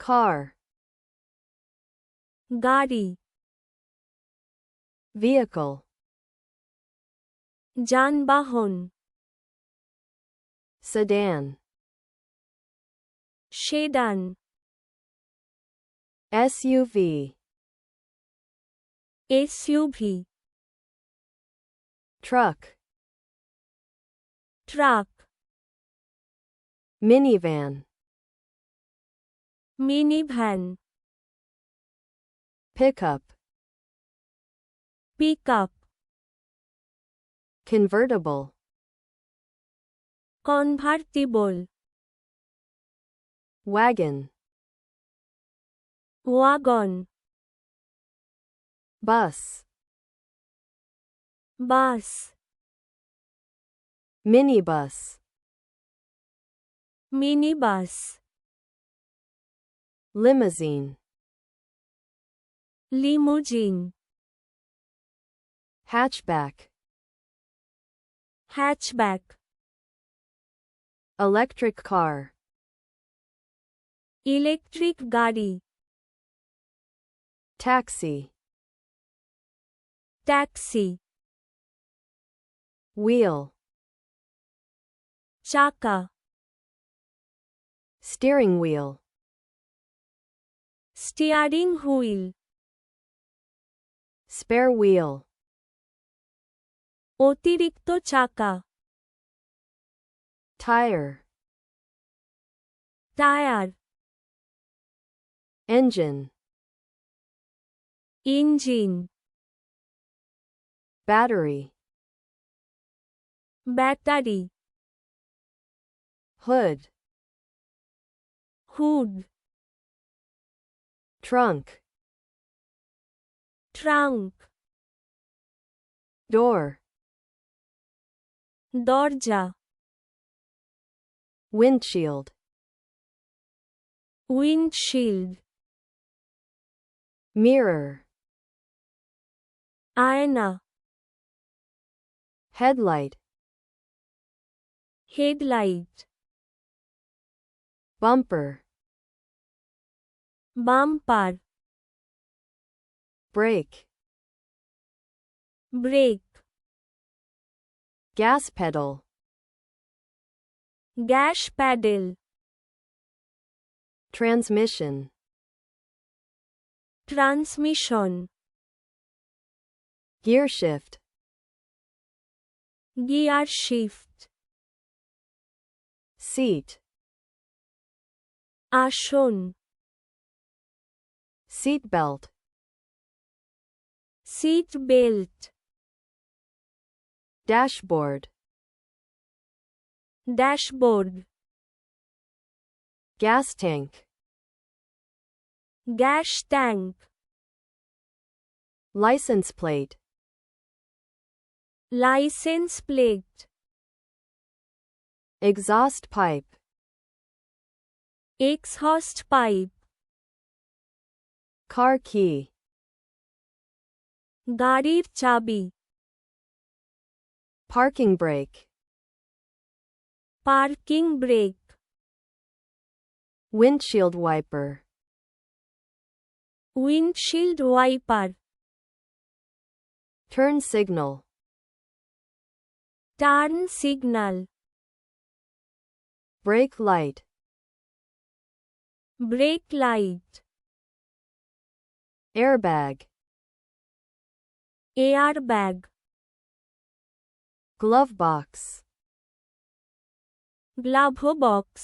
car, gari, vehicle, janbahon, sedan, sedan, SUV, এসইউভ, truck, truck, minivan, minivan, pickup, pickup, convertible, convertible, wagon, wagon, bus, bus, minibus, minibus, limousine, limousine, hatchback, hatchback, electric car, electric gari, taxi, taxi, wheel, চাকা, steering wheel, steering wheel, spare wheel, অতিরিক্ত চাকা, tire, tyre, engine, engine, battery, battery, hood, hood, trunk, trunk, door, দরজা, windshield, windshield, mirror, আয়না, headlight, headlight, bumper, bumper, brake, brake, gas pedal, gas pedal, transmission, transmission, gear shift, gear shift, seat, আসন, seat belt, seat belt, dashboard, dashboard, gas tank, gas tank, license plate, licence plate, exhaust pipe, exhaust pipe, car key, গাড়ির চাবি, parking brake, parking brake, windshield wiper, windshield wiper, turn signal, turn signal, brake light, break light, airbag, air bag, glove box, glove box,